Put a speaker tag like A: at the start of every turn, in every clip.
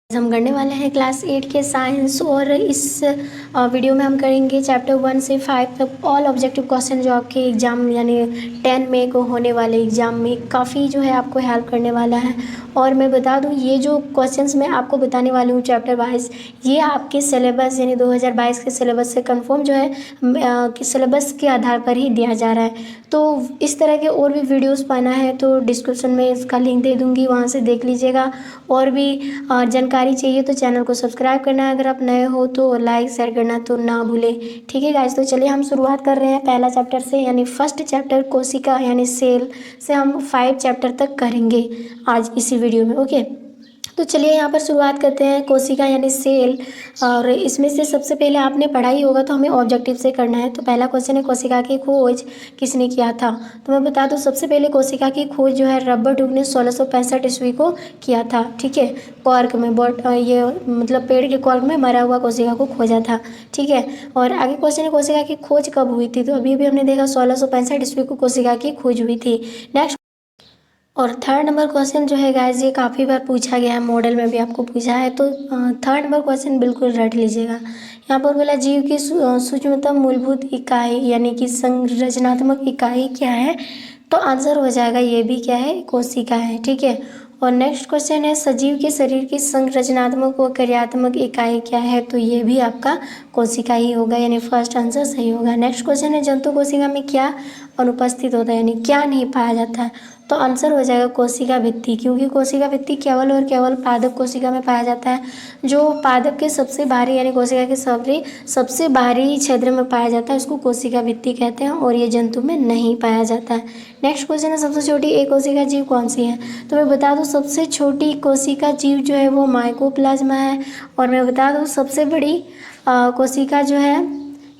A: हम करने वाले हैं क्लास 8 के साइंस और इस वीडियो में हम करेंगे चैप्टर 1 से 5 तक ऑल ऑब्जेक्टिव क्वेश्चन जो आपके एग्ज़ाम यानी 10 मई को होने वाले एग्ज़ाम में काफ़ी जो है आपको हेल्प करने वाला है। और मैं बता दूं ये जो क्वेश्चंस मैं आपको बताने वाली हूँ चैप्टर वाइज ये आपके सिलेबस यानी 2022 के सिलेबस से कंफर्म जो है कि सिलेबस के आधार पर ही दिया जा रहा है। तो इस तरह के और भी वीडियोस पाना है तो डिस्क्रिप्शन में इसका लिंक दे दूँगी, वहाँ से देख लीजिएगा। और भी जानकारी चाहिए तो चैनल को सब्सक्राइब करना है, अगर आप नए हो तो लाइक शेयर करना तो ना भूलें। ठीक है गाइस, तो चलिए हम शुरुआत कर रहे हैं पहला चैप्टर से यानी फर्स्ट चैप्टर कोशिका यानी सेल से हम 5 चैप्टर तक करेंगे आज इसी वीडियो में। ओके, तो चलिए यहाँ पर शुरुआत करते हैं कोशिका यानी सेल। और इसमें से सबसे पहले आपने पढ़ाई होगा तो हमें ऑब्जेक्टिव से करना है। तो पहला क्वेश्चन है कोशिका की खोज किसने किया था। तो मैं बता दूं सबसे पहले कोशिका की खोज जो है रॉबर्ट हुक ने 1665 ईस्वी को किया था। ठीक है, कॉर्क में ये मतलब पेड़ के कॉर्क में मरा हुआ कोशिका को खोजा था। ठीक है, और आगे क्वेश्चन है कोशिका की खोज कब हुई थी। तो अभी हमने देखा 1665 ईस्वी को कोशिका की खोज हुई थी। नेक्स्ट और थर्ड नंबर क्वेश्चन जो है गाइस ये काफ़ी बार पूछा गया है, मॉडल में भी आपको पूछा है। तो थर्ड नंबर क्वेश्चन बिल्कुल रट लीजिएगा। यहाँ पर बोला जीव की सूक्ष्मतम मूलभूत इकाई यानी कि संरचनात्मक इकाई क्या है। तो आंसर हो जाएगा ये भी क्या है, कोशिका है। ठीक है, और नेक्स्ट क्वेश्चन है सजीव के शरीर की संरचनात्मक व क्रियात्मक इकाई क्या है। तो ये भी आपका कोशिका ही होगा, यानी फर्स्ट आंसर सही होगा। नेक्स्ट क्वेश्चन है जंतु कोशिका में क्या अनुपस्थित होता है यानी क्या नहीं पाया जाता है। तो आंसर हो जाएगा कोशिका भित्ति, क्योंकि कोशिका भित्ति केवल और केवल पादप कोशिका में पाया जाता है। जो पादप के सबसे बाहरी यानी कोशिका के सबसे बाहरी क्षेत्र में पाया जाता है उसको कोशिका भित्ति कहते हैं, और ये जंतु में नहीं पाया जाता है। नेक्स्ट क्वेश्चन है सबसे छोटी एक कोशिका जीव कौन सी है। तो मैं बता दूं सबसे छोटी कोशिका जीव जो है वो माइकोप्लाज्मा है। और मैं बता दूं सबसे बड़ी कोशिका जो है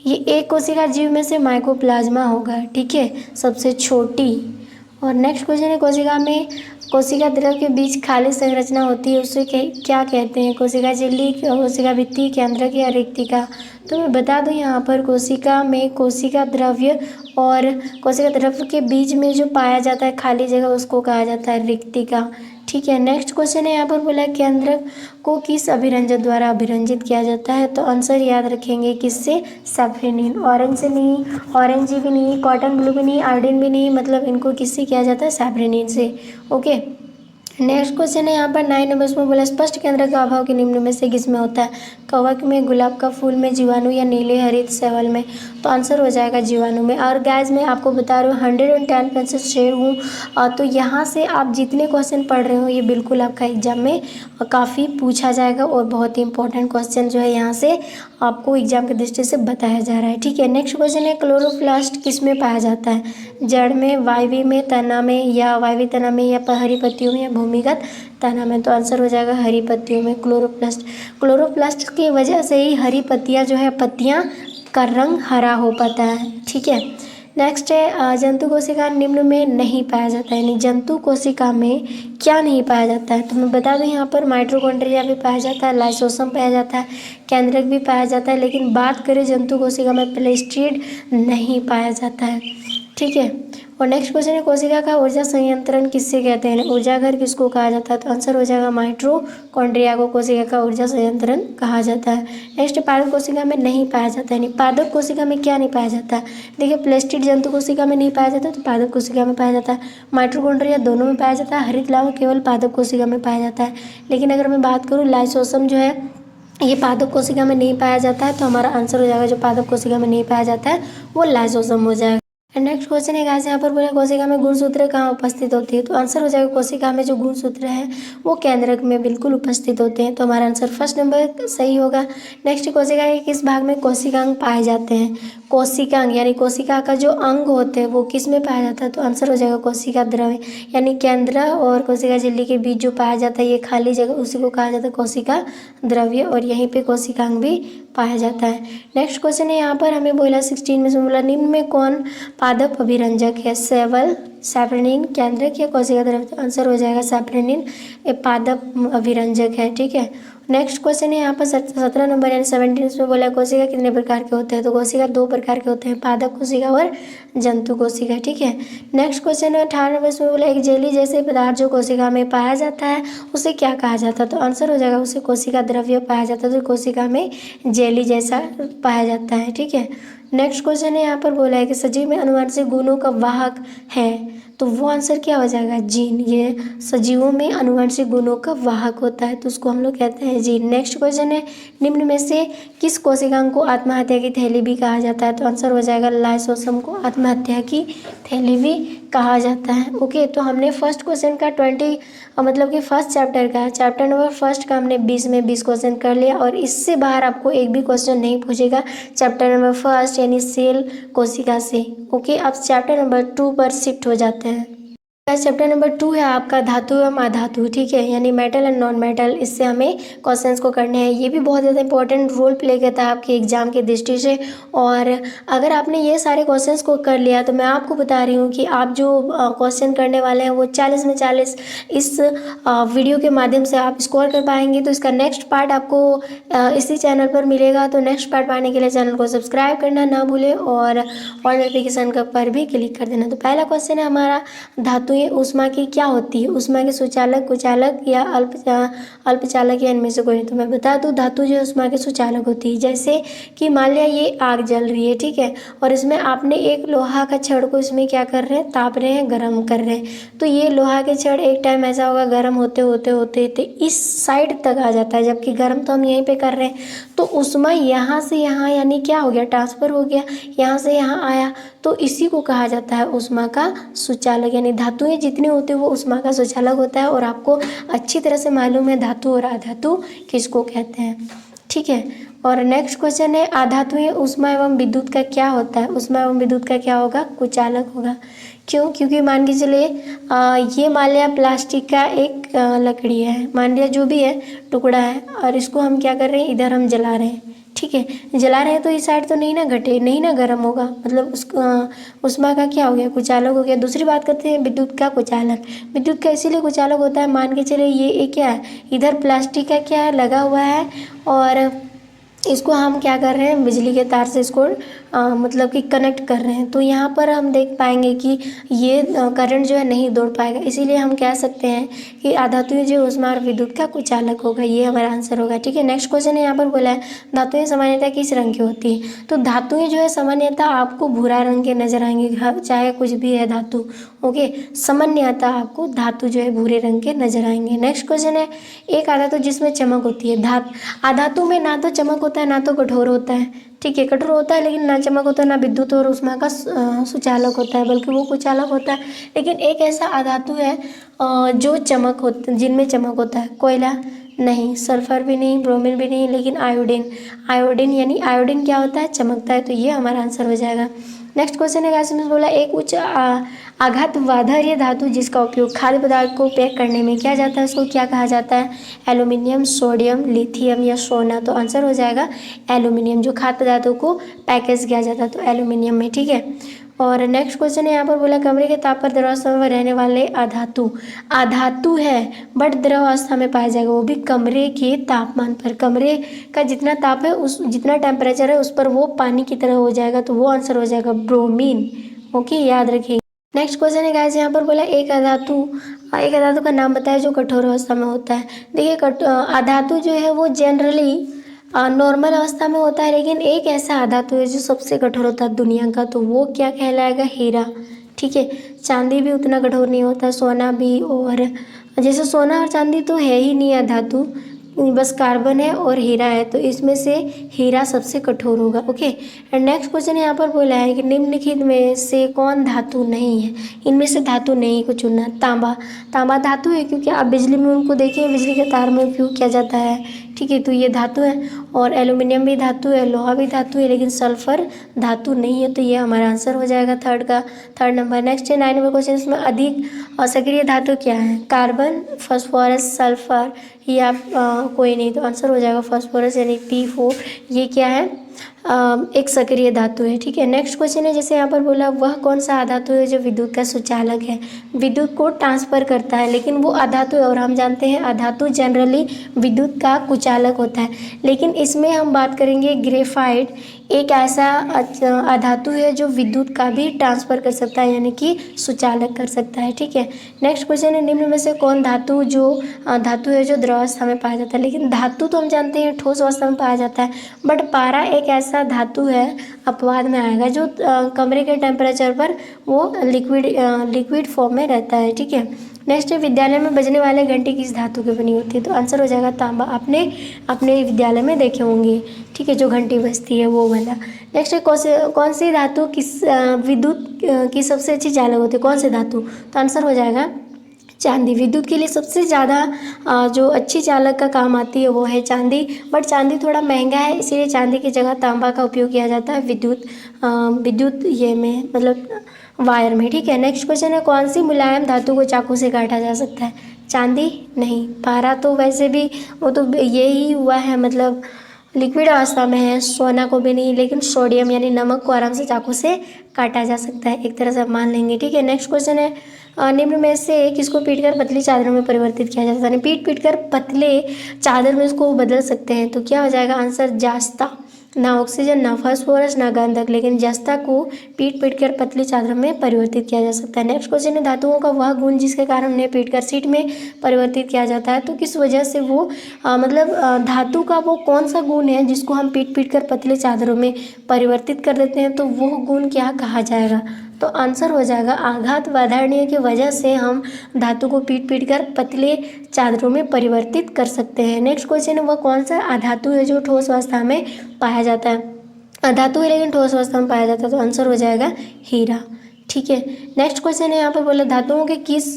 A: ये एक कोशिका जीव में से माइकोप्लाज्मा होगा। ठीक है, सबसे छोटी। और नेक्स्ट क्वेश्चन है कोशिका द्रव के बीच खाली संरचना होती है उसे क्या कहते हैं। कोशिका झिल्ली, कोशिका भित्ति, केंद्रक या रिक्तिका। तो मैं बता दूं यहाँ पर कोशिका में कोशिका द्रव्य और कोशिका द्रव्य के बीच में जो पाया जाता है खाली जगह उसको कहा जाता है रिक्तिका। ठीक है, नेक्स्ट क्वेश्चन है यहाँ पर बोला केंद्रक को किस अभिरंजक द्वारा अभिरंजित किया जाता है। तो आंसर याद रखेंगे किससे, सैफरेनिन। ऑरेंज से नहीं, ऑरेंज भी नहीं, कॉटन ब्लू भी नहीं, आयोडीन भी नहीं, मतलब इनको किससे किया जाता है, सैफरेनिन से। ओके, नेक्स्ट क्वेश्चन है यहाँ पर 9 नंबर में बोला स्पष्ट केंद्र का अभाव के निम्न में से किसमें होता है। कवक में, गुलाब का फूल में, जीवाणु या नीले हरित सेवल में। तो आंसर हो जाएगा जीवाणु में। और गैस मैं आपको बता रही हूँ 110% शेयर हूँ। तो यहाँ से आप जितने क्वेश्चन पढ़ रहे हो ये बिल्कुल आपका एग्जाम में काफ़ी पूछा जाएगा और बहुत ही इंपॉर्टेंट क्वेश्चन जो है यहाँ से आपको एग्जाम की दृष्टि से बताया जा रहा है। ठीक है, नेक्स्ट क्वेश्चन है क्लोरोप्लास्ट किस में पाया जाता है। जड़ में, वायवीय में, तना में या वायवीय तना में या हरी पत्तियों में या भूमिगत तना में। तो आंसर हो जाएगा हरी पत्तियों में क्लोरोप्लास्ट की वजह से ही हरी पत्तियाँ जो है पत्तियाँ का रंग हरा हो पाता है। ठीक है, नेक्स्ट है जंतु कोशिका निम्न में नहीं पाया जाता है, यानी जंतु कोशिका में क्या नहीं पाया जाता है। तो मैं बता दूं यहाँ पर माइटोकॉन्ड्रिया भी पाया जाता है, लाइसोसोम पाया जाता है, केंद्रक भी पाया जाता है, लेकिन बात करें जंतु कोशिका में प्लेस्टिड नहीं पाया जाता है। ठीक है, और नेक्स्ट क्वेश्चन है कोशिका का ऊर्जा संयंत्रण किससे कहते हैं, ऊर्जा घर किसको कहा जाता है। तो आंसर हो जाएगा माइटोकॉन्ड्रिया को कोशिका का ऊर्जा संयंत्रण कहा जाता है। नेक्स्ट पादप कोशिका में नहीं पाया जाता है, यानी पादप कोशिका में क्या नहीं पाया जाता है। देखिए प्लेस्टिड जंतु कोशिका में नहीं पाया जाता तो पादप कोशिका में पाया जाता है। माइटोकॉन्ड्रिया दोनों में पाया जाता है, हरित लावा केवल पादप कोशिका में पाया जाता है। लेकिन अगर मैं बात करूँ लाइसोसोम जो है ये पादप कोशिका में नहीं पाया जाता है, तो हमारा आंसर हो जाएगा जो पादप कोशिका में नहीं पाया जाता है वो लाइसोसोम हो जाएगा। नेक्स्ट क्वेश्चन है गाइस यहाँ पर बोला कोशिका में गुणसूत्र कहाँ उपस्थित होती है। तो आंसर हो जाएगा कोशिका में जो गुणसूत्र है वो केंद्रक में बिल्कुल उपस्थित होते हैं। तो हमारा आंसर फर्स्ट नंबर सही होगा। नेक्स्ट कोशिका के किस भाग में कोशिकांग पाए जाते हैं। कोशिकांग यानी कोशिका का जो अंग होते हैं वो किस में पाया जाता है। तो आंसर हो जाएगा कोशिका द्रव्य, यानी केंद्र और कोशिका झिल्ली के बीच जो पाया जाता है ये खाली जगह उसी को कहा जाता है कोशिका द्रव्य, और यहीं पे कोशिकांग भी पाया जाता है। नेक्स्ट क्वेश्चन है यहाँ पर हमें बोला 16 में से बोला निम्न में कौन पादप अभिरंजक है। सेवल, सैफरनिन केंद्रक या कोशिका द्रव्य, तो आंसर हो जाएगा सैफरनिन एक पादप अभिरंजक है। ठीक है, नेक्स्ट क्वेश्चन है यहाँ पर 17 नंबर यानी 17 में बोला है कोशिका कितने प्रकार के होते हैं, तो कोशिका 2 प्रकार के होते हैं, पादप कोशिका और जंतु कोशिका। ठीक है, नेक्स्ट क्वेश्चन है 18 नंबर में बोला एक जेली जैसे पदार्थ जो कोशिका में पाया जाता है उसे क्या कहा जाता है, तो आंसर हो जाएगा उसे कोशिका द्रव्य पाया जाता है, तो कोशिका में जेली जैसा पाया जाता है। ठीक है, नेक्स्ट क्वेश्चन है यहाँ पर बोला है कि सजीव में अनुवांशिक गुणों का वाहक है, तो वो आंसर क्या हो जाएगा जीन। ये सजीवों में अनुवांशिक गुणों का वाहक होता है, तो उसको हम लोग कहते हैं जीन। नेक्स्ट क्वेश्चन है निम्न में से किस कोशिकांग को आत्महत्या की थैली भी कहा जाता है, तो आंसर हो जाएगा लाइसोसोम को आत्महत्या की थैली भी कहा जाता है। ओके, तो हमने फर्स्ट क्वेश्चन का 20 मतलब कि फर्स्ट चैप्टर का चैप्टर नंबर फर्स्ट का हमने 20 में 20 क्वेश्चन कर लिया, और इससे बाहर आपको एक भी क्वेश्चन नहीं पूछेगा चैप्टर नंबर फर्स्ट यानी सेल कोशिका से। ओके, अब चैप्टर नंबर 2 पर शिफ्ट हो जाते हैं। चैप्टर नंबर 2 है आपका धातु एवं अधातु। ठीक है, यानी मेटल एंड नॉन मेटल, इससे हमें क्वेश्चंस को करने हैं। ये भी बहुत ज़्यादा इंपॉर्टेंट रोल प्ले करता है आपके एग्जाम की दृष्टि से, और अगर आपने ये सारे क्वेश्चंस को कर लिया तो मैं आपको बता रही हूँ कि आप जो क्वेश्चन करने वाले हैं वो 40 में 40 इस वीडियो के माध्यम से आप स्कोर कर पाएंगे। तो इसका नेक्स्ट पार्ट आपको इसी चैनल पर मिलेगा, तो नेक्स्ट पार्ट पाने के लिए चैनल को सब्सक्राइब करना ना भूलें और नोटिफिकेशन का पर भी क्लिक कर देना। तो पहला क्वेश्चन है हमारा धातु ऊष्मा की क्या होती है, ऊष्मा के सुचालक, कुचालक या अल्पचालक या इनमें से कोई नहीं। तो मैं बता दूं धातु जो ऊष्मा के सुचालक होती है, जैसे कि मान लिया ये आग जल रही है, ठीक है, और इसमें आपने एक लोहा का छड़ को इसमें क्या कर रहे हैं, ताप रहे हैं, गर्म कर रहे हैं, तो ये लोहा के छड़ एक टाइम ऐसा होगा गर्म होते होते होते होते इस साइड तक आ जाता है, जबकि गर्म तो हम यहीं पे कर रहे हैं, तो ऊष्मा यहाँ से यहाँ यानी क्या हो गया, ट्रांसफर हो गया, यहाँ से यहाँ आया, तो इसी को कहा जाता है ऊष्मा का सुचालक। यानी धातुएं जितनी होती है वो ऊष्मा का सुचालक होता है, और आपको अच्छी तरह से मालूम है धातु और अधातु किसको कहते हैं। ठीक है, और नेक्स्ट क्वेश्चन है अधातुएं ऊष्मा एवं विद्युत का क्या होता है, ऊष्मा एवं विद्युत का क्या होगा, कुचालक होगा। क्यों, क्योंकि मान के चलिए ये मान लिया प्लास्टिक का एक लकड़ी है, मान लिया जो भी है टुकड़ा है, और इसको हम क्या कर रहे हैं, इधर हम जला रहे हैं, ठीक है, जला रहे हैं, तो इस साइड तो नहीं ना घटे, नहीं ना गर्म होगा, मतलब ऊष्मा का क्या हो गया, कुचालक हो गया। दूसरी बात करते हैं विद्युत का कुचालक। विद्युत का इसीलिए कुचालक होता है, मान के चलिए ये क्या है, इधर प्लास्टिक का क्या है लगा हुआ है, और इसको हम क्या कर रहे हैं, बिजली के तार से इसको मतलब कि कनेक्ट कर रहे हैं, तो यहाँ पर हम देख पाएंगे कि ये करंट जो है नहीं दौड़ पाएगा, इसीलिए हम कह सकते हैं कि अधातुएं जो ऊष्मा और विद्युत का कुचालक होगा, ये हमारा आंसर होगा। ठीक है, नेक्स्ट क्वेश्चन है यहाँ पर बोला है धातुएं सामान्यतः किस रंग की होती है, तो धातुएं जो है सामान्यतः आपको भूरा रंग के नजर आएंगे, चाहे कुछ भी है धातु। ओके, सामान्यतः आपको धातु जो है भूरे रंग के नजर आएंगे। नेक्स्ट क्वेश्चन है एक अधातु जिसमें चमक होती है, अधातु में ना तो चमक होता है ना तो कठोर होता है, ठीक है, कठोर होता है लेकिन ना चमक होता है, ना विद्युत और ऊष्मा का सुचालक होता है, बल्कि वो कुचालक होता है। लेकिन एक ऐसा अधातु है जो चमक होता, जिनमें चमक होता है, कोयला नहीं, सल्फर भी नहीं, ब्रोमीन भी नहीं, लेकिन आयोडीन यानी आयोडीन क्या होता है, चमकता है, तो ये हमारा आंसर हो जाएगा। नेक्स्ट क्वेश्चन है क्वेश्चन में बोला एक उच्च आघातवाधर्य धातु जिसका उपयोग खाद्य पदार्थ को पैक करने में किया जाता है, उसको क्या कहा जाता है, एल्यूमिनियम, सोडियम, लिथियम या सोना, तो आंसर हो जाएगा एल्यूमिनियम। जो खाद्य पदार्थों को पैकेज किया जाता है तो एल्यूमिनियम में। ठीक है, और नेक्स्ट क्वेश्चन है यहाँ पर बोला कमरे के ताप पर द्रवावस्था में रहने वाले अधातु है बट द्रव अवस्था में पाया जाएगा, वो भी कमरे के तापमान पर, कमरे का जितना ताप है उस जितना टेम्परेचर है उस पर वो पानी की तरह हो जाएगा, तो वो आंसर हो जाएगा ब्रोमीन। ओके, याद रखिए। नेक्स्ट क्वेश्चन है गाइस यहाँ पर बोला एक अधातु का नाम बताया जो कठोर अवस्था में होता है। देखिए अधातु जो है वो जनरली नॉर्मल अवस्था में होता है, लेकिन एक ऐसा अधातु है जो सबसे कठोर होता है दुनिया का, तो वो क्या कहलाएगा, हीरा। ठीक है, चांदी भी उतना कठोर नहीं होता, सोना भी, और जैसे सोना और चांदी तो है ही नहीं अधातु, बस कार्बन है और हीरा है, तो इसमें से हीरा सबसे कठोर होगा। ओके, एंड नेक्स्ट क्वेश्चन यहाँ पर बोला है कि निम्नलिखित में से कौन धातु नहीं है, इनमें से धातु नहीं को चुनना। तांबा धातु है, क्योंकि आप बिजली में उनको देखिए, बिजली के तार में उपयोग किया जाता है, ठीक है, तो ये धातु है, और एल्यूमिनियम भी धातु है, लोहा भी धातु है, लेकिन सल्फर धातु नहीं है, तो ये हमारा आंसर हो जाएगा थर्ड नंबर। नेक्स्ट है 9 नंबर क्वेश्चन, इसमें अधिक सक्रिय धातु क्या है, कार्बन, फास्फोरस, सल्फर या कोई नहीं, तो आंसर हो जाएगा फास्फोरस यानी P4। ये क्या है, एक सक्रिय धातु है। ठीक है, नेक्स्ट क्वेश्चन है, जैसे यहाँ पर बोला वह कौन सा अधातु है जो विद्युत का सुचालक है, विद्युत को ट्रांसफर करता है, लेकिन वो अधातु है और हम जानते हैं अधातु जनरली विद्युत का कुचालक होता है। लेकिन इसमें हम बात करेंगे ग्रेफाइट एक ऐसा अधातु है जो विद्युत का भी ट्रांसफर कर सकता है यानी कि सुचालक कर सकता है। ठीक है, नेक्स्ट क्वेश्चन है, निम्न में से कौन धातु धातु है जो द्रवावस्था में पाया जाता है। लेकिन धातु तो हम जानते हैं ठोस अवस्था में पाया जाता है, बट पारा एक ऐसा धातु है, अपवाद में आएगा, जो कमरे के टेम्परेचर पर वो लिक्विड फॉर्म में रहता है। ठीक है, नेक्स्ट है, विद्यालय में बजने वाले घंटी किस धातु की बनी होती है, तो आंसर हो जाएगा तांबा। आपने अपने विद्यालय में देखे होंगे, ठीक है, जो घंटी बजती है वो वाला। नेक्स्ट है, कौन सी धातु किस विद्युत की सबसे अच्छी चालक होती है, कौन सी धातु, तो आंसर हो जाएगा चांदी। विद्युत के लिए सबसे ज़्यादा जो अच्छी चालक का काम आती है वो है चांदी, बट चांदी थोड़ा महंगा है, इसीलिए चांदी की जगह तांबा का उपयोग किया जाता है विद्युत ये में, मतलब वायर में। ठीक है, नेक्स्ट क्वेश्चन है, कौन सी मुलायम धातु को चाकू से काटा जा सकता है, चांदी नहीं, पारा तो वैसे भी वो तो यही हुआ है, मतलब लिक्विड अवस्था में है, सोना को भी नहीं, लेकिन सोडियम यानी नमक को आराम से चाकू से काटा जा सकता है, एक तरह से आप मान लेंगे। ठीक है, नेक्स्ट क्वेश्चन है, निम्न में से किसको पीटकर पतली चादरों में परिवर्तित किया जा सकता है, पीट कर पतले चादर में उसको बदल सकते हैं, तो क्या हो जाएगा आंसर, जास्ता। ना ऑक्सीजन, ना फास्फोरस, ना गंधक, लेकिन जस्ता को पीट कर पतली चादर में परिवर्तित किया जा सकता है। नेक्स्ट क्वेश्चन है, धातुओं का वह गुण जिसके कारण उन्हें पीट कर सीट में परिवर्तित किया जाता है, तो किस वजह से वो धातु का वो कौन सा गुण है जिसको हम पीट कर पतले चादरों में परिवर्तित कर देते हैं, तो वो गुण क्या कहा जाएगा, तो आंसर हो जाएगा आघात वाधारणीय की वजह से हम धातु को पीट कर पतले चादरों में परिवर्तित कर सकते हैं। नेक्स्ट क्वेश्चन है, वह कौन सा अधातु है जो ठोस अवस्था में पाया जाता है, अधातु है लेकिन ठोस अवस्था में पाया जाता है, तो आंसर हो जाएगा हीरा। ठीक है, नेक्स्ट क्वेश्चन है, यहाँ पर बोला धातुओं के किस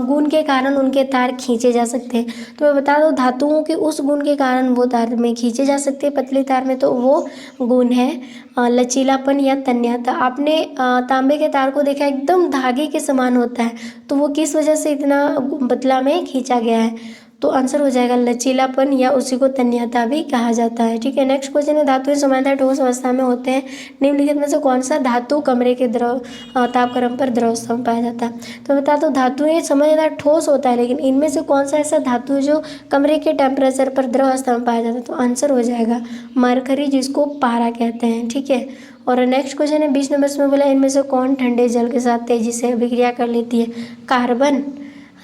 A: गुण के कारण उनके तार खींचे जा सकते हैं, तो मैं बता दूँ धातुओं के उस गुण के कारण वो तार में खींचे जा सकते हैं पतली तार में, तो वो गुण है लचीलापन या तन्यता। आपने तांबे के तार को देखा, एकदम धागे के समान होता है, तो वो किस वजह से इतना पतला में खींचा गया है, तो आंसर हो जाएगा लचीलापन, या उसी को तन्यता भी कहा जाता है। ठीक है, नेक्स्ट क्वेश्चन है, धातुएं सामान्यतः ठोस अवस्था में होते हैं, निम्नलिखित में से कौन सा धातु कमरे के तापक्रम पर द्रव अवस्था में पाया जाता है, तो बता दो धातुएं सामान्यतः ठोस होता है, लेकिन इनमें से कौन सा ऐसा धातु है जो कमरे के टेम्परेचर पर द्रव अवस्था में पाया जाता है, तो आंसर हो जाएगा मरकरी, जिसको पारा कहते हैं। ठीक है, और नेक्स्ट क्वेश्चन है 20 नंबर में बोला इनमें से कौन ठंडे जल के साथ तेजी से अभिक्रिया कर लेती है, कार्बन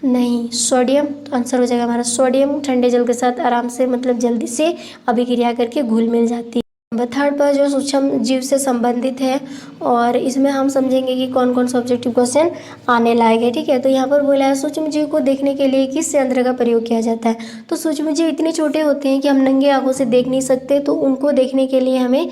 A: नहीं, सोडियम, तो आंसर हो जाएगा हमारा सोडियम ठंडे जल के साथ आराम से, मतलब जल्दी से अभिक्रिया करके घुल मिल जाती है। नंबर 3 पर जो सूक्ष्म जीव से संबंधित है, और इसमें हम समझेंगे कि कौन कौन सा ऑब्जेक्टिव क्वेश्चन आने लायक है। ठीक है, तो यहाँ पर बोला है सूक्ष्म जीव को देखने के लिए किस यंत्र का प्रयोग किया जाता है, तो सूक्ष्म जीव इतने छोटे होते हैं कि हम नंगे आंखों से देख नहीं सकते, तो उनको देखने के लिए हमें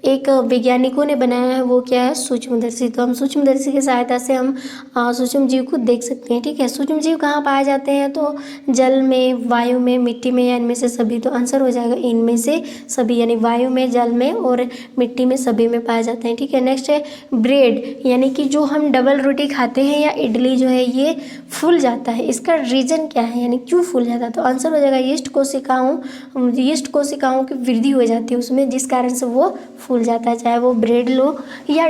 A: एक वैज्ञानिकों ने बनाया है, वो क्या है, सूक्ष्मदर्शी। तो हम सूक्ष्मदर्शी की सहायता से हम सूक्ष्म जीव को देख सकते हैं। ठीक है, सूक्ष्म जीव कहाँ पाए जाते हैं, तो जल में, वायु में, मिट्टी में, या इनमें से सभी, तो आंसर हो जाएगा इनमें से सभी, यानी वायु में, जल में और मिट्टी में, सभी में पाए जाते हैं। ठीक है, नेक्स्ट है ब्रेड, यानी कि जो हम डबल रोटी खाते हैं या इडली जो है ये फूल जाता है, इसका रीजन क्या है, यानी क्यों फूल जाता है, तो आंसर हो जाएगा यीस्ट कोशिकाओं की वृद्धि हो जाती है उसमें, जिस कारण से वो फूल जाता है, चाहे वो ब्रेड लो या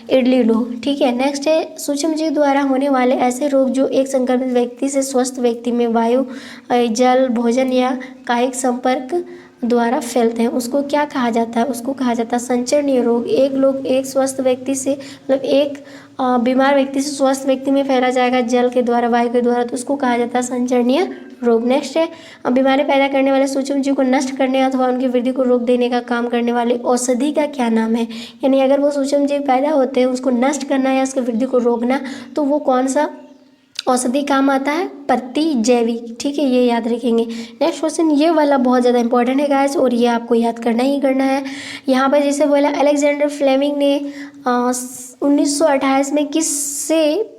A: इडली लो। ठीक है, नेक्स्ट है सूक्ष्म जीव द्वारा होने वाले ऐसे रोग जो एक संक्रमित व्यक्ति से स्वस्थ व्यक्ति में वायु, जल, भोजन या कायिक संपर्क द्वारा फैलते हैं, उसको क्या कहा जाता है, उसको कहा जाता है संचरणीय रोग। एक स्वस्थ व्यक्ति से, मतलब एक बीमार व्यक्ति से स्वस्थ व्यक्ति में फैला जाएगा जल के द्वारा, वायु के द्वारा, तो उसको कहा जाता है संचरणीय रोग। नेक्स्ट है बीमारी पैदा करने वाले सूक्ष्म जीव को नष्ट करने अथवा उनकी वृद्धि को रोक देने का काम करने वाली औषधि का क्या नाम है, यानी अगर वो सूक्ष्म जीव पैदा होते हैं उसको नष्ट करना या उसकी वृद्धि को रोकना, तो वो कौन सा औषधि काम आता है, प्रतिजैविक। ठीक है, ये याद रखेंगे। नेक्स्ट क्वेश्चन ये वाला बहुत ज़्यादा इंपॉर्टेंट है गाइस, और ये आपको याद करना ही करना है। यहाँ पर जैसे बोला अलेक्जेंडर फ्लेमिंग ने 1928 में किस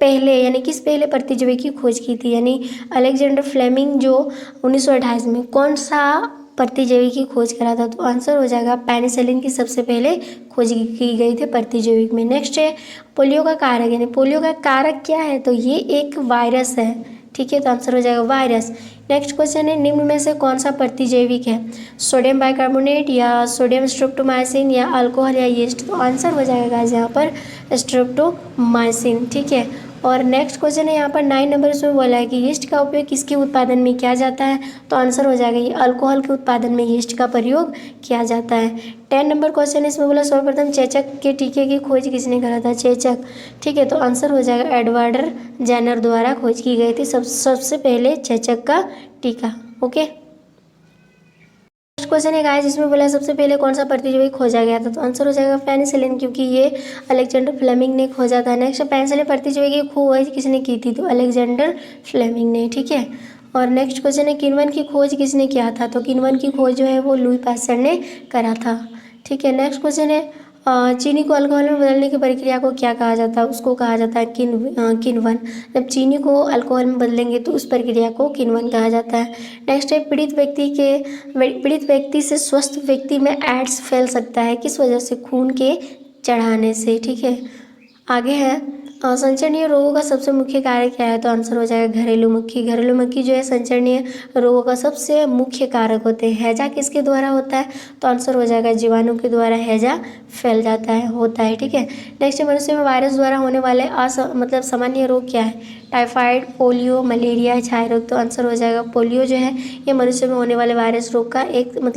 A: पहले प्रतिजैविक की खोज की थी, यानी अलेक्जेंडर फ्लेमिंग जो 1928 में कौन सा प्रतिजैविक की खोज करा था, तो आंसर हो जाएगा पेनिसिलिन की सबसे पहले खोज की गई थी प्रतिजैविक में। नेक्स्ट है पोलियो का कारक, यानी पोलियो का कारक क्या है, तो ये एक वायरस है। ठीक है, तो आंसर हो जाएगा वायरस। नेक्स्ट क्वेश्चन है, निम्न में से कौन सा प्रतिजैविक है? सोडियम बाइकार्बोनेट या सोडियम स्ट्रेप्टोमाइसिन या अल्कोहल या यीस्ट? तो आंसर हो जाएगा यहाँ पर स्ट्रेप्टोमाइसिन, ठीक है। और नेक्स्ट क्वेश्चन है यहाँ पर 9 नंबर इसमें बोला है कि यीस्ट का उपयोग किसके उत्पादन में किया जाता है? तो आंसर हो जाएगा ये अल्कोहल के उत्पादन में यीस्ट का प्रयोग किया जाता है। 10 नंबर क्वेश्चन इसमें बोला सर्वप्रथम चेचक के टीके की खोज किसने करा था? चेचक, ठीक है, तो आंसर हो जाएगा एडवर्ड जेनर द्वारा खोज की गई थी सबसे पहले चेचक का टीका। ओके, नेक्स्ट क्वेश्चन है गाइस, जिसमें बोला सबसे पहले कौन सा प्रतिजैविक खोजा गया था? तो आंसर हो जाएगा पेनिसिलिन, क्योंकि ये अलेक्जेंडर फ्लेमिंग ने खोजा था। नेक्स्ट पेनिसिलिन प्रतिजैविक की खोज किसने की थी? तो अलेक्जेंडर फ्लेमिंग ने, ठीक है। और नेक्स्ट क्वेश्चन है, किण्वन की खोज किसने किया था? तो किण्वन की खोज जो है वो लुई पास्चर ने करा था, ठीक है। नेक्स्ट क्वेश्चन है, चीनी को अल्कोहल में बदलने की प्रक्रिया को क्या कहा जाता है? उसको कहा जाता है किण्वन। जब चीनी को अल्कोहल में बदलेंगे तो उस प्रक्रिया को किण्वन कहा जाता है। नेक्स्ट है, पीड़ित व्यक्ति से स्वस्थ व्यक्ति में एड्स फैल सकता है किस वजह से? खून के चढ़ाने से, ठीक है। आगे है, संचरणीय रोगों का सबसे मुख्य कारक क्या है? तो आंसर हो जाएगा घरेलू मक्खी। घरेलू मक्खी जो है संचरणीय रोगों का सबसे मुख्य कारक होते हैं। हैजा किसके द्वारा होता है? तो आंसर हो जाएगा जीवाणु के द्वारा हैजा फैल जाता है, होता है, ठीक है। नेक्स्ट मनुष्य में वायरस द्वारा होने वाले मतलब सामान्य रोग क्या है? टाइफाइड, पोलियो, मलेरिया, क्षय रोग? तो आंसर हो जाएगा पोलियो जो है ये मनुष्य में होने वाले वायरस रोग का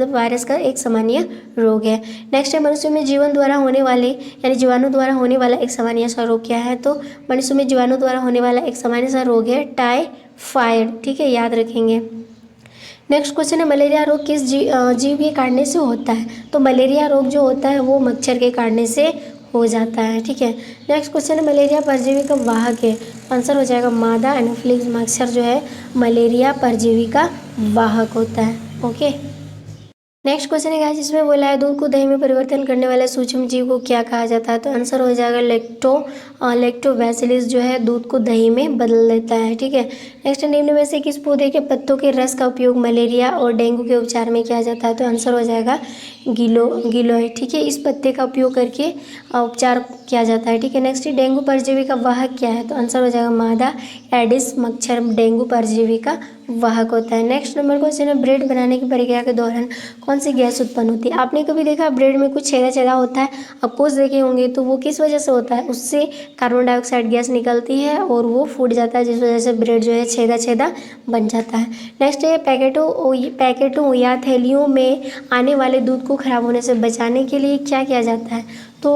A: वायरस का एक सामान्य रोग है। नेक्स्ट है, मनुष्य में जीवन द्वारा होने वाले यानी जीवाणु द्वारा होने वाला एक सामान्य सा रोग क्या है? तो मनुष्य में जीवाणु द्वारा होने वाला एक सामान्य सा रोग है टाइफाइड, ठीक है, याद रखेंगे। नेक्स्ट क्वेश्चन है, मलेरिया रोग किस जीव के काटने से होता है? तो मलेरिया रोग जो होता है वो मच्छर के काटने से हो जाता है, ठीक है। नेक्स्ट क्वेश्चन है, मलेरिया परजीवी का वाहक है? आंसर हो जाएगा मादा एनोफिलिस। मच्छर जो है मलेरिया परजीवी का वाहक होता है। ओके, नेक्स्ट क्वेश्चन है गाइस, इसमें बोला है दूध को दही में परिवर्तन करने वाले सूक्ष्म जीव को क्या कहा जाता है? तो आंसर हो जाएगा लैक्टोबैसिलस जो है दूध को दही में बदल देता है, ठीक है। नेक्स्ट, निम्न में से किस पौधे के पत्तों के रस का उपयोग मलेरिया और डेंगू के उपचार में किया जाता है? तो आंसर हो जाएगा गिलोय, ठीक है। इस पत्ते का उपयोग करके उपचार किया जाता है, ठीक है। नेक्स्ट, डेंगू परजीवी का वाहक क्या है? तो आंसर हो जाएगा मादा एडिस मच्छर डेंगू परजीवी का वाहक होता है। नेक्स्ट नंबर क्वेश्चन है, ब्रेड बनाने की प्रक्रिया के दौरान कौन सी गैस उत्पन्न होती है? आपने कभी देखा ब्रेड में कुछ छेदा छेदा होता है? अफकोर्स देखे होंगे, तो वो किस वजह से होता है? उससे कार्बन डाइऑक्साइड गैस निकलती है और वो फूट जाता है, जिस वजह से ब्रेड जो है छेदा छेदा बन जाता है। नेक्स्ट है, पैकेटों या थैलियों में आने वाले दूध को खराब होने से बचाने के लिए क्या किया जाता है? तो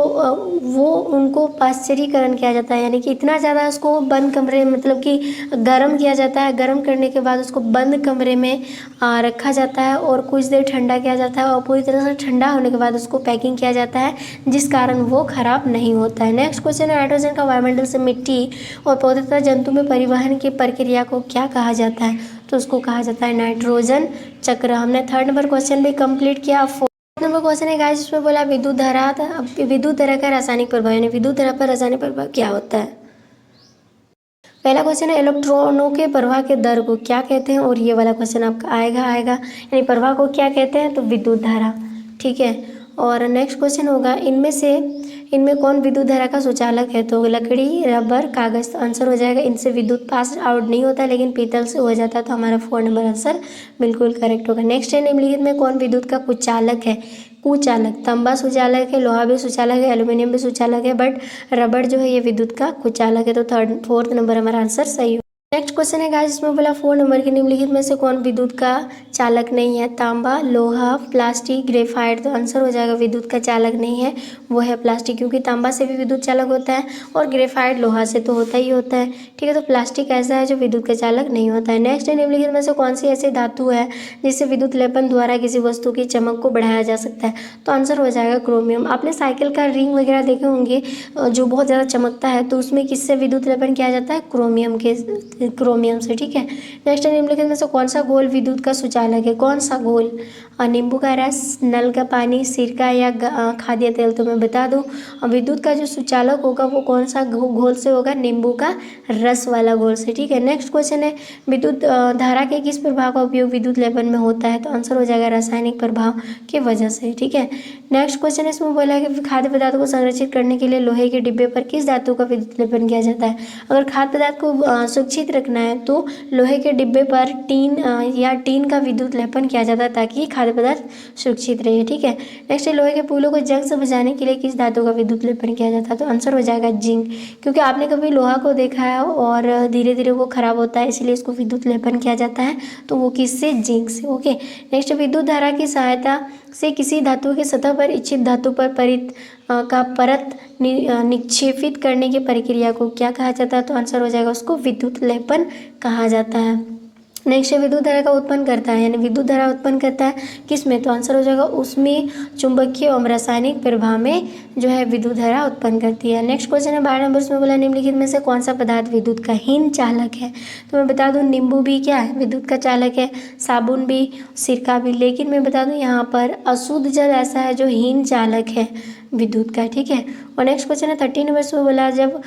A: वो उनको पाश्चरीकरण किया जाता है, यानी कि इतना ज़्यादा उसको बंद कमरे मतलब कि गर्म किया जाता है। गर्म करने के बाद उसको बंद कमरे में रखा जाता है और कुछ देर ठंडा किया जाता है और पूरी तरह से ठंडा होने के बाद उसको पैकिंग किया जाता है, जिस कारण वो खराब नहीं होता है। नेक्स्ट क्वेश्चन है, नाइट्रोजन का वायुमंडल से मिट्टी और पौधे तथा जंतु में परिवहन की प्रक्रिया को क्या कहा जाता है? तो उसको कहा जाता है नाइट्रोजन चक्र। हमने 3rd नंबर क्वेश्चन भी कंप्लीट किया। 4th नंबर क्वेश्चन है गाइस, जिसमें बोला विद्युत धारा का रासायनिक प्रभाव यानी विद्युत धारा पर रासायनिक प्रभाव क्या होता है? पहला क्वेश्चन है, इलेक्ट्रॉनों के प्रवाह के दर को क्या कहते हैं? और ये वाला क्वेश्चन आपका आएगा यानी प्रवाह को क्या कहते हैं? तो विद्युत धारा, ठीक है। और नेक्स्ट क्वेश्चन होगा, इनमें कौन विद्युत धारा का सुचालक है? तो लकड़ी, रबर, कागज? तो आंसर हो जाएगा इनसे विद्युत पास आउट नहीं होता, लेकिन पीतल से हो जाता है, तो हमारा 4 नंबर आंसर बिल्कुल करेक्ट होगा। नेक्स्ट है, निम्नलिखित में कौन विद्युत का कुचालक है? कुचालक, तांबा सुचालक है, लोहा भी सुचालक है, एल्यूमिनियम भी सुचालक है, बट रबर जो है ये विद्युत का कुचालक है, तो 4th नंबर हमारा आंसर सही। नेक्स्ट क्वेश्चन है गाइस, इसमें बोला 4 नंबर के निम्नलिखित में से कौन विद्युत का चालक नहीं है? तांबा, लोहा, प्लास्टिक, ग्रेफाइट? तो आंसर हो जाएगा विद्युत का चालक नहीं है, वो है प्लास्टिक, क्योंकि तांबा से भी विद्युत चालक होता है और ग्रेफाइट लोहा से तो होता ही होता है, ठीक है। तो प्लास्टिक ऐसा है जो विद्युत का चालक नहीं होता है। नेक्स्ट है, निम्नलिखित में से कौन सी ऐसी धातु है जिससे विद्युत लेपन द्वारा किसी वस्तु की चमक को बढ़ाया जा सकता है? तो आंसर हो जाएगा क्रोमियम। आपने साइकिल का रिंग वगैरह देखे होंगे जो बहुत ज़्यादा चमकता है, तो उसमें किससे विद्युत लेपन किया जाता है? क्रोमियम से, ठीक है। नेक्स्ट निम्नलिखित में से कौन सा घोल विद्युत का सुचालक है? कौन सा घोल? नींबू का रस, नल का पानी, सिरका या खाद्य तेल? तो मैं बता दूं, विद्युत का जो सुचालक होगा वो कौन सा घोल से होगा? नींबू का रस वाला घोल से, ठीक है। नेक्स्ट क्वेश्चन है, विद्युत धारा के किस प्रभाव का उपयोग विद्युत लेपन में होता है? तो आंसर हो जाएगा रासायनिक प्रभाव की वजह से, ठीक है। नेक्स्ट क्वेश्चन इसमें बोला है कि खाद्य पदार्थ को संरक्षित करने के लिए लोहे के डिब्बे पर किस धातु का विद्युत लेपन किया जाता है? अगर खाद्य पदार्थ को सुरक्षित रखना है तो लोहे के डिब्बे पर टीन का विद्युत लेपन किया जाता है ताकि खाद्य पदार्थ सुरक्षित रहे। ठीक है, नेक्स्ट है लोहे के पुलों को जंग से बचाने के लिए किस धातु का विद्युत लेपन किया जाता है? तो आंसर हो जाएगा जिंक, क्योंकि आपने कभी लोहा को देखा है और धीरे धीरे वो खराब होता है, इसलिए इसको विद्युत लेपन किया जाता है, तो वो किससे? जिंक से। ओके, नेक्स्ट विद्युत धारा की सहायता से किसी धातु की सतह पर इच्छित धातु पर परत निक्षेपित करने की प्रक्रिया को क्या कहा जाता है? तो आंसर हो जाएगा उसको विद्युत लेपन कहा जाता है। नेक्स्ट विद्युत धारा का उत्पन्न करता है, यानी विद्युत धारा उत्पन्न करता है किस में? तो आंसर हो जाएगा उसमें चुंबकीय और रासायनिक प्रभाव में जो है विद्युत धारा उत्पन्न करती है। नेक्स्ट क्वेश्चन है 12 नंबर में बोला निम्नलिखित में से कौन सा पदार्थ विद्युत का हीन चालक है? तो मैं बता दूं नींबू भी क्या है? विद्युत का चालक है, साबुन भी, सिरका भी, लेकिन मैं बता दूं यहाँ पर अशुद्ध जल ऐसा है जो हीन चालक है विद्युत का। ठीक है, और नेक्स्ट क्वेश्चन है 13 नंबर में बोला जब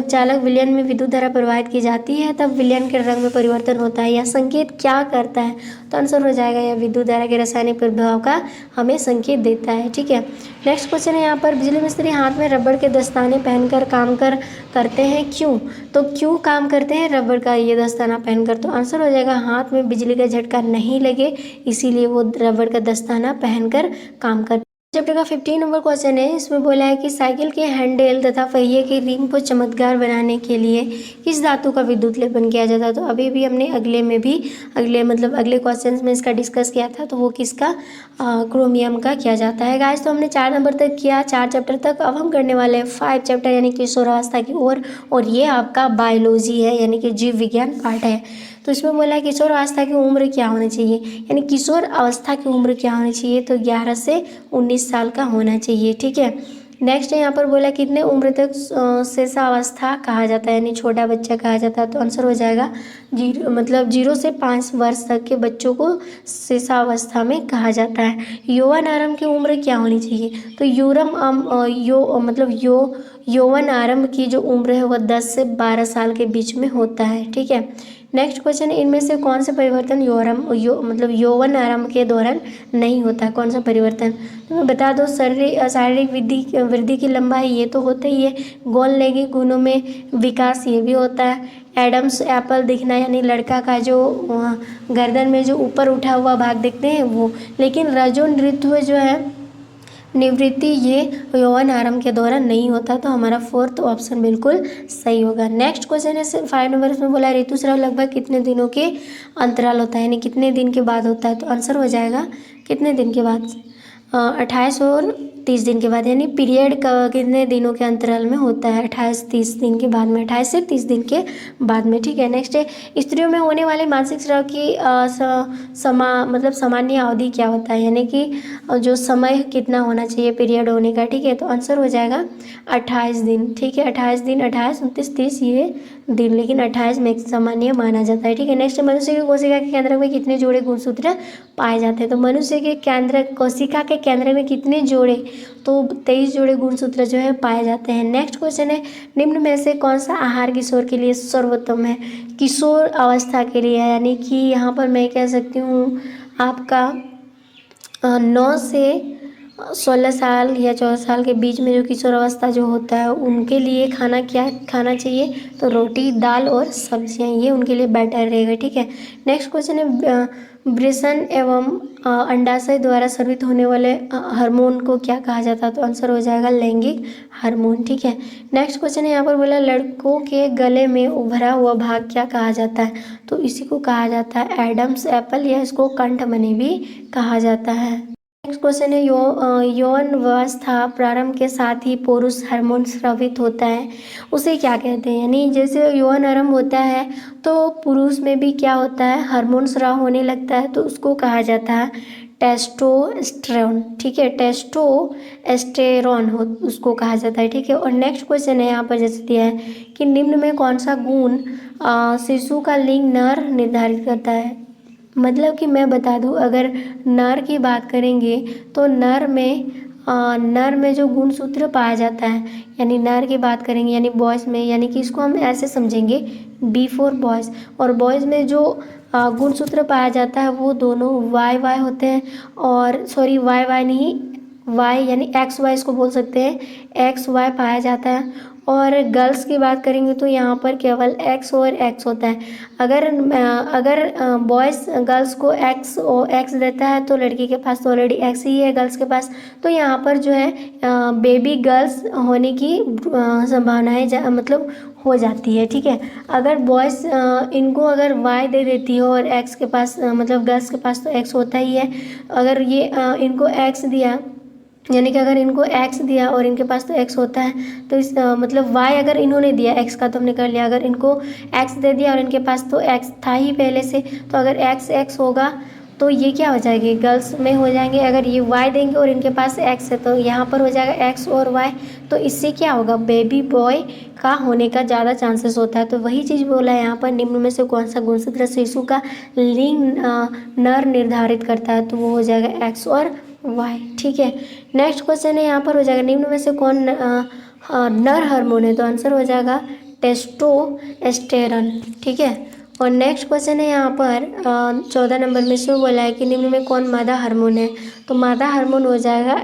A: चालक विलयन में विद्युत धारा प्रवाहित की जाती है तब विलयन के रंग में परिवर्तन होता है, यह संकेत क्या करता है? तो आंसर हो जाएगा यह विद्युत धारा के रासायनिक प्रभाव का हमें संकेत देता है। ठीक है, नेक्स्ट क्वेश्चन है यहाँ पर बिजली मिस्त्री हाथ में रबड़ के दस्ताने पहनकर काम करते हैं क्यों? तो क्यों काम करते हैं रबड़ का ये दस्ताना पहनकर? तो आंसर हो जाएगा हाथ में बिजली का झटका नहीं लगे, इसीलिए वो रबड़ का दस्ताना पहनकर काम करते। चैप्टर का 15 नंबर क्वेश्चन है, इसमें बोला है कि साइकिल के हैंडल तथा पहिए की रिंग को चमकदार बनाने के लिए किस धातु का विद्युत लेपन किया जाता है? तो अभी भी हमने अगले क्वेश्चन में इसका डिस्कस किया था, तो वो किसका? क्रोमियम का किया जाता है। गाइस, तो हमने 4 नंबर तक किया, 4 चैप्टर तक। अब हम करने वाले हैं 5 चैप्टर यानी किशोरावस्था की ओर, और ये आपका बायोलॉजी है यानी कि जीव विज्ञान पार्ट है। तो इसमें बोला है किशोर अवस्था की उम्र क्या होनी चाहिए, यानी किशोर अवस्था की उम्र क्या होनी चाहिए? तो 11 से 19 साल का होना चाहिए। ठीक है, नेक्स्ट यहाँ पर बोला कितने उम्र तक शिशुअवस्था कहा जाता है, यानी छोटा बच्चा कहा जाता है? तो आंसर हो जाएगा 0 से 5 वर्ष तक के बच्चों को शिशुअवस्था में कहा जाता है। यौवन आरंभ की उम्र क्या होनी चाहिए? तो यौवन आरंभ की जो उम्र है वह 10 से 12 साल के बीच में होता है। ठीक है, नेक्स्ट क्वेश्चन, इनमें से कौन सा परिवर्तन यौवन आरंभ के दौरान नहीं होता है? कौन सा परिवर्तन? तो मैं बता दो, शारीरिक वृद्धि की लंबाई ये तो होता ही है, गोल लैंगिक गुणों में विकास ये भी होता है, एडम्स एप्पल दिखना यानी लड़का का जो गर्दन में जो ऊपर उठा हुआ भाग देखते हैं वो, लेकिन रजो नृत्य जो है निवृत्ति ये यौवन आरंभ के दौरान नहीं होता, तो हमारा 4th ऑप्शन बिल्कुल सही होगा। नेक्स्ट क्वेश्चन है 5 नंबर में बोला ऋतुस्राव लगभग कितने दिनों के अंतराल होता है, यानी कितने दिन के बाद होता है? तो आंसर हो जाएगा कितने दिन के बाद? 28 और 30 दिन के बाद, यानी पीरियड कितने दिनों के अंतराल में होता है? 28-30 दिन के बाद में, 28 से 30 दिन के बाद में। ठीक है, नेक्स्ट है स्त्रियों में होने वाले मासिक स्राव की सामान्य अवधि क्या होता है, यानी कि जो समय कितना होना चाहिए पीरियड होने का? ठीक है, तो आंसर हो जाएगा 28 दिन। ठीक है, 28 दिन, 28, 29, 30 ये दिन, लेकिन 28 में सामान्य माना जाता है। ठीक है, नेक्स्ट मनुष्य की कोशिका के केंद्र में कितने जोड़े गुणसूत्र पाए जाते हैं? तो मनुष्य के कोशिका के केंद्र में कितने जोड़े? तो 23 जोड़े गुणसूत्र जो है पाए जाते हैं। नेक्स्ट क्वेश्चन है निम्न में से कौन सा आहार किशोर के लिए सर्वोत्तम है? किशोर अवस्था के लिए, यानी कि यहाँ पर मैं कह सकती हूँ आपका 9 से 16 साल या 14 साल के बीच में जो किशोर अवस्था जो होता है उनके लिए खाना क्या खाना चाहिए? तो रोटी, दाल और सब्जियां, ये उनके लिए बेटर रहेगा। ठीक है, नेक्स्ट क्वेश्चन है वृषण एवं अंडाशय द्वारा स्रावित होने वाले हार्मोन को क्या कहा जाता है? तो आंसर हो जाएगा लैंगिक हार्मोन। ठीक है, नेक्स्ट क्वेश्चन है यहाँ पर बोला लड़कों के गले में उभरा हुआ भाग क्या कहा जाता है? तो इसी को कहा जाता है एडम्स एप्पल, या इसको कंठमणि भी कहा जाता है। नेक्स्ट क्वेश्चन है यौन अवस्था प्रारंभ के साथ ही पुरुष हार्मोन स्रावित होता है, उसे क्या कहते हैं? यानी जैसे यौन आरंभ होता है तो पुरुष में भी क्या होता है? हार्मोन स्राव होने लगता है, तो उसको कहा जाता है टेस्टोस्टेरोन। ठीक है, टेस्टोस्टेरोन उसको कहा जाता है। ठीक है, और नेक्स्ट क्वेश्चन है यहाँ पर जैसे दिया है कि निम्न में कौन सा गुण शिशु का लिंग नर निर्धारित करता है? मतलब कि मैं बता दूं, अगर नर की बात करेंगे तो नर में जो गुणसूत्र पाया जाता है, यानी नर की बात करेंगे यानी बॉयज़ में, यानी कि इसको हम ऐसे समझेंगे B4 बॉयज़, और बॉयज़ में जो गुणसूत्र पाया जाता है वो दोनों YY होते हैं, और सॉरी YY नहीं, Y यानी XY इसको बोल सकते हैं, XY पाया जाता है, और गर्ल्स की बात करेंगे तो यहाँ पर केवल एक्स और एक्स होता है। अगर बॉयज़ गर्ल्स को एक्स देता है तो लड़की के पास तो ऑलरेडी एक्स ही है गर्ल्स के पास, तो यहाँ पर जो है बेबी गर्ल्स होने की संभावनाएं मतलब हो जाती है। ठीक है, अगर बॉयज़ इनको अगर वाई दे देती हो और एक्स के पास मतलब गर्ल्स के पास तो एक्स होता ही है, अगर ये इनको एक्स दिया, यानी कि अगर इनको एक्स दिया और इनके पास तो एक्स होता है, तो इस मतलब वाई अगर इन्होंने दिया, एक्स का तो हमने कर लिया, अगर इनको एक्स दे दिया और इनके पास तो एक्स था ही पहले से, तो अगर एक्स एक्स होगा तो ये क्या हो जाएगी, गर्ल्स में हो जाएंगे। अगर ये वाई देंगे और इनके पास एक्स है तो यहाँ पर हो जाएगा एक्स और वाई, तो इससे क्या होगा, बेबी बॉय का होने का ज़्यादा चांसेस होता है। तो वही चीज़ बोला है यहाँ पर, निम्न में से कौन सा गुणसूत्र शिशु का लिंग नर निर्धारित करता है, तो वो हो जाएगा एक्स और वाई। ठीक है, नेक्स्ट क्वेश्चन है यहाँ पर हो जाएगा, निम्न में से कौन नर हार्मोन है, तो आंसर हो जाएगा टेस्टोस्टेरोन। ठीक है, और नेक्स्ट क्वेश्चन है यहाँ पर 14 नंबर में से बोला है कि निम्न में कौन मादा हार्मोन है, तो मादा हार्मोन हो जाएगा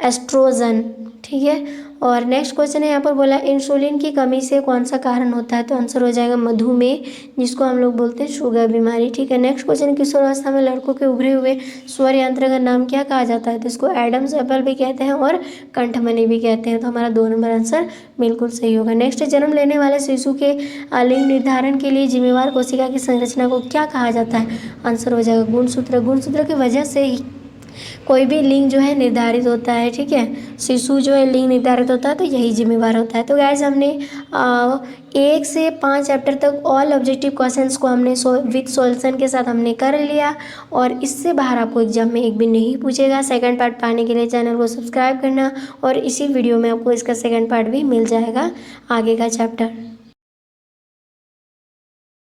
A: एस्ट्रोजन। ठीक है, और नेक्स्ट क्वेश्चन है यहाँ पर बोला इंसुलिन की कमी से कौन सा कारण होता है, तो आंसर हो जाएगा मधुमेह, जिसको हम लोग बोलते हैं शुगर बीमारी। ठीक है, नेक्स्ट क्वेश्चन, किशोरावस्था में लड़कों के उभरे हुए स्वर यंत्र का नाम क्या कहा जाता है, तो इसको एडम्स एप्पल भी कहते हैं और कंठमणि भी कहते हैं। तो हमारा 2 नंबर आंसर बिल्कुल सही होगा। नेक्स्ट, जन्म लेने वाले शिशु के लिंग निर्धारण के लिए जिम्मेवार कोशिका की संरचना को क्या कहा जाता है, आंसर हो जाएगा गुणसूत्र। गुणसूत्र की वजह से ही कोई भी लिंग जो है निर्धारित होता है। ठीक है, शिशु जो है लिंग निर्धारित होता है तो यही जिम्मेवार होता है। तो गाइस हमने 1 से 5 चैप्टर तक ऑल ऑब्जेक्टिव क्वेश्चंस को हमने विथ सॉल्यूशन के साथ हमने कर लिया, और इससे बाहर आपको एग्जाम में एक भी नहीं पूछेगा। सेकंड पार्ट पाने के लिए चैनल को सब्सक्राइब करना, और इसी वीडियो में आपको इसका सेकंड पार्ट भी मिल जाएगा, आगे का चैप्टर।